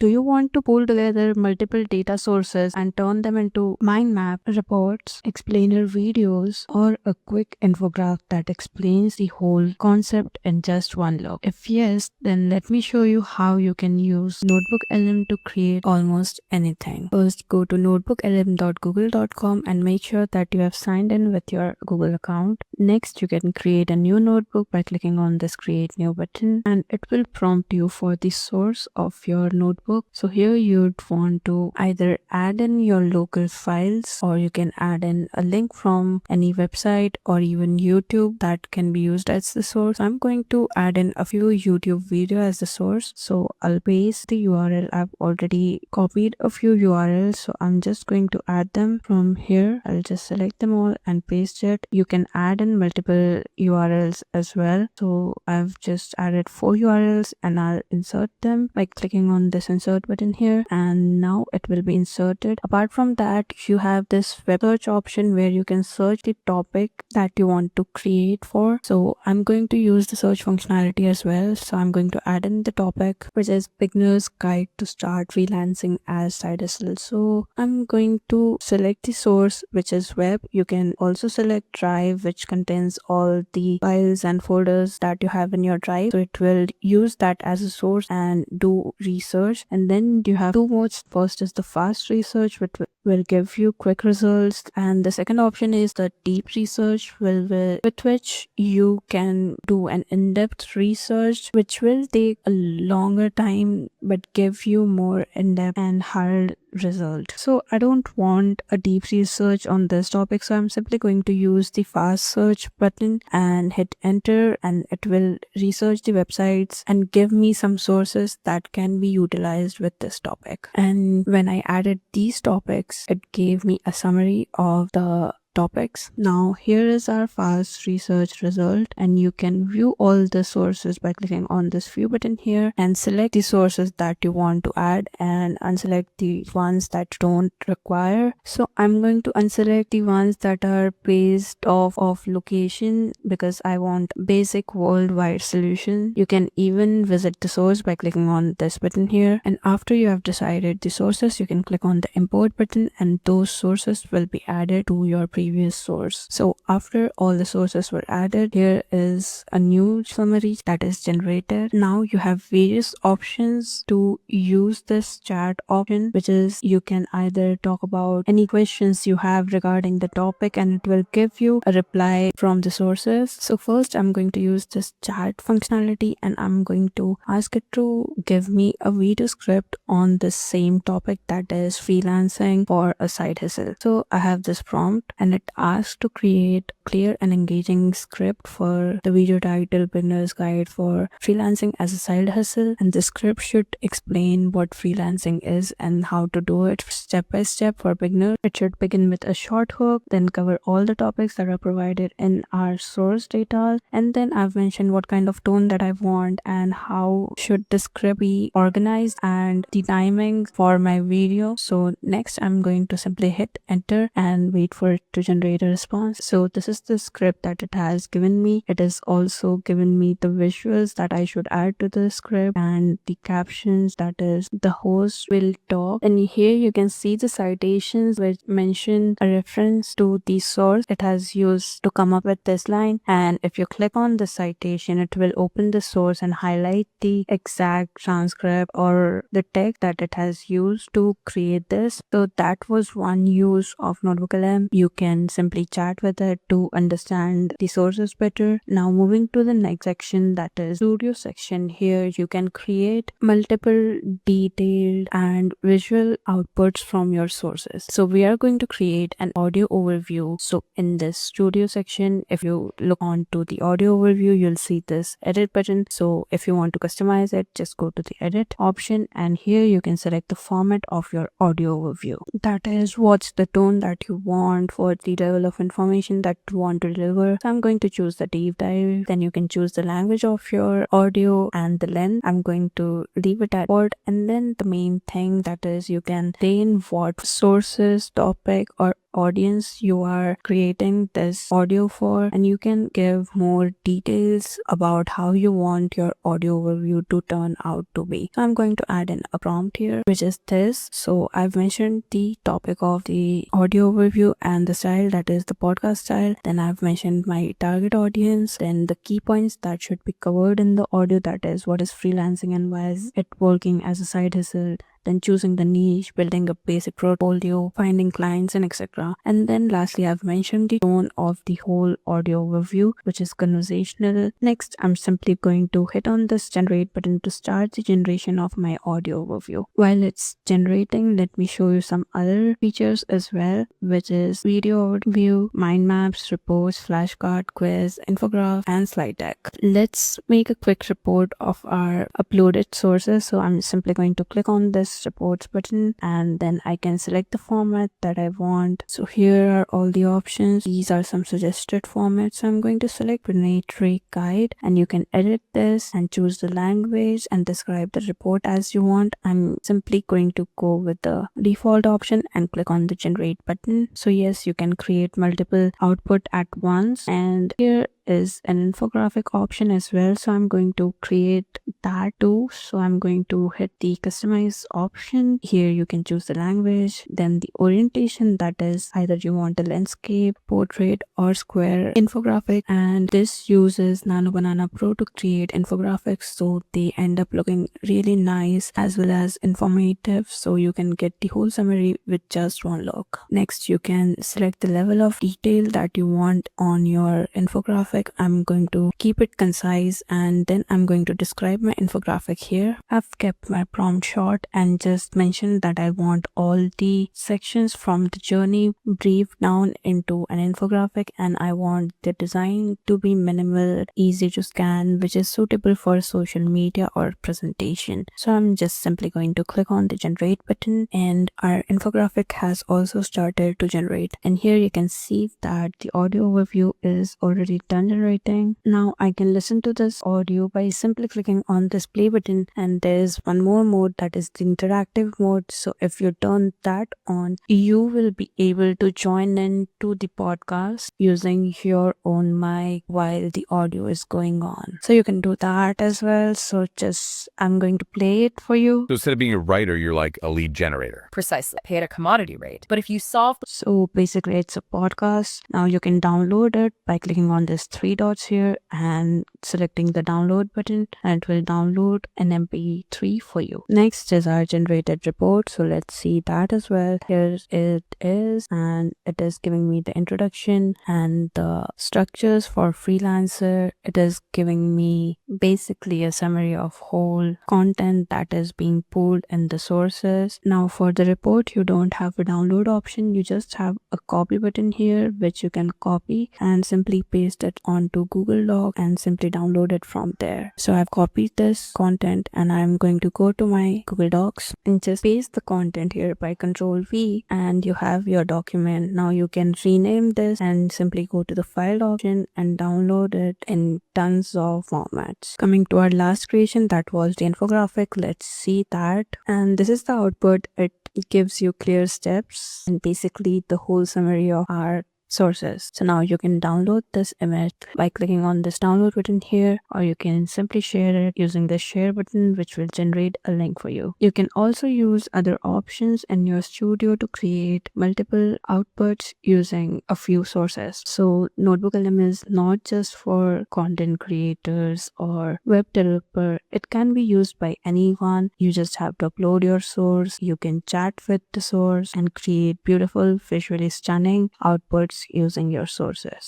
Do you want to pull together multiple data sources and turn them into mind map, reports, explainer videos, or a quick infographic that explains the whole concept in just one look? If yes, then let me show you how you can use NotebookLM to create almost anything. First, go to notebooklm.google.com and make sure that you have signed in with your Google account. Next, you can create a new notebook by clicking on this create new button, and it will prompt you for the source of your notebook. So here you'd want to either add in your local files, or you can add in a link from any website or even YouTube that can be used as the source. I'm going to add in a few YouTube video as the source, so I'll paste the URL. I've already copied a few URLs, so I'm just going to add them from here. I'll just select them all and paste it. You can add in multiple URLs as well, so I've just added 4 URLs and I'll insert them by clicking on this insert button here, and now it will be inserted. Apart from that, you have this web search option where you can search the topic that you want to create for. So I'm going to use the search functionality as well, so I'm going to add in the topic, which is beginner's guide to start freelancing as side hustle. So I'm going to select the source, which is web. You can also select drive, which contains all the files and folders that you have in your drive, so it will use that as a source and do research. And then you have two modes. First is the fast research, which will give you quick results, and the second option is the deep research, with which you can do an in-depth research, which will take a longer time but give you more in-depth and hard result. So I don't want a deep research on this topic, so I'm simply going to use the fast search button and hit enter, and it will research the websites and give me some sources that can be utilized with this topic. And when I added these topics, it gave me a summary of the topics. Now here is our fast research result, and you can view all the sources by clicking on this view button here and select the sources that you want to add and unselect the ones that don't require. So I'm going to unselect the ones that are based off of location because I want basic worldwide solution. You can even visit the source by clicking on this button here, and after you have decided the sources, you can click on the import button and those sources will be added to your previous source. So after all the sources were added, here is a new summary that is generated. Now you have various options to use this chat option, which is you can either talk about any questions you have regarding the topic and it will give you a reply from the sources. So first I'm going to use this chat functionality and I'm going to ask it to give me a video script on the same topic, that is freelancing for a side hustle. So I have this prompt and it asks to create clear and engaging script for the video title beginner's guide for freelancing as a side hustle, and the script should explain what freelancing is and how to do it step by step for beginners. It should begin with a short hook, then cover all the topics that are provided in our source data, and then I've mentioned what kind of tone that I want and how should the script be organized and the timing for my video. So next I'm going to simply hit enter and wait for it to generate a response. So this is the script that it has given me. It has also given me the visuals that I should add to the script and the captions, that is the host will talk. And here you can see the citations which mention a reference to the source it has used to come up with this line, and if you click on the citation it will open the source and highlight the exact transcript or the text that it has used to create this. So that was one use of NotebookLM. You can simply chat with it to understand the sources better. Now moving to the next section, that is studio section. Here you can create multiple detailed and visual outputs from your sources. So we are going to create an audio overview. So in this studio section, if you look on to the audio overview, you'll see this edit button. So if you want to customize it, just go to the edit option and here you can select the format of your audio overview. That is what's the tone that you want for the level of information that you want to deliver. So I'm going to choose the deep dive. Then you can choose the language of your audio and the length. I'm going to leave it at word, and then the main thing, that is you can say in what sources, topic or audience you are creating this audio for, and you can give more details about how you want your audio overview to turn out to be. So I'm going to add in a prompt here, which is this. So I've mentioned the topic of the audio overview and the style, that is the podcast style. Then I've mentioned my target audience, then the key points that should be covered in the audio, that is what is freelancing and why is it working as a side hustle, then choosing the niche, building a basic portfolio, finding clients, and etc. And then lastly, I've mentioned the tone of the whole audio overview, which is conversational. Next, I'm simply going to hit on this generate button to start the generation of my audio overview. While it's generating, let me show you some other features as well, which is video overview, mind maps, reports, flashcard, quiz, infograph, and slide deck. Let's make a quick report of our uploaded sources. So I'm simply going to click on this reports button, and then I can select the format that I want. So here are all the options. These are some suggested formats. So I'm going to select Renate Guide, and you can edit this and choose the language and describe the report as you want. I'm simply going to go with the default option and click on the generate button. So yes, you can create multiple output at once, and here is an infographic option as well. So I'm going to create that too. So I'm going to hit the customize option. Here you can choose the language, then the orientation, that is either you want a landscape, portrait, or square infographic. And this uses Nano Banana Pro to create infographics, so they end up looking really nice as well as informative, so you can get the whole summary with just one look. Next, you can select the level of detail that you want on your infographic. I'm going to keep it concise, and then I'm going to describe my infographic here. I've kept my prompt short and just mentioned that I want all the sections from the journey briefed down into an infographic, and I want the design to be minimal, easy to scan, which is suitable for social media or presentation. So I'm just simply going to click on the generate button, and our infographic has also started to generate. And here you can see that the audio overview is already done generating. Now I can listen to this audio by simply clicking on this play button, and there's one more mode, that is the interactive mode. So if you turn that on, you will be able to join in to the podcast using your own mic while the audio is going on. So you can do that as well. So just I'm going to play it for you. So instead of being a writer, you're like a lead generator. Precisely. Pay at a commodity rate. But if you solve... So basically it's a podcast. Now you can download it by clicking on this three dots here and selecting the download button, and it will download an MP3 for you. Next is our generated report. So let's see that as well. Here it is, and it is giving me the introduction and the structures for freelancer. It is giving me basically a summary of whole content that is being pulled in the sources. Now for the report, you don't have a download option. You just have a copy button here, which you can copy and simply paste it onto Google Doc and simply download it from there. So I've copied this content, and I'm going to go to my Google Docs and just paste the content here by Control V, and you have your document. Now you can rename this and simply go to the file option and download it in tons of formats. Coming to our last creation, that was the infographic. Let's see that. And this is the output. It gives you clear steps and basically the whole summary of our sources. So now you can download this image by clicking on this download button here, or you can simply share it using the share button, which will generate a link for you. You can also use other options in your studio to create multiple outputs using a few sources. So NotebookLM is not just for content creators or web developer. It can be used by anyone. You just have to upload your source. You can chat with the source and create beautiful, visually stunning outputs using your sources.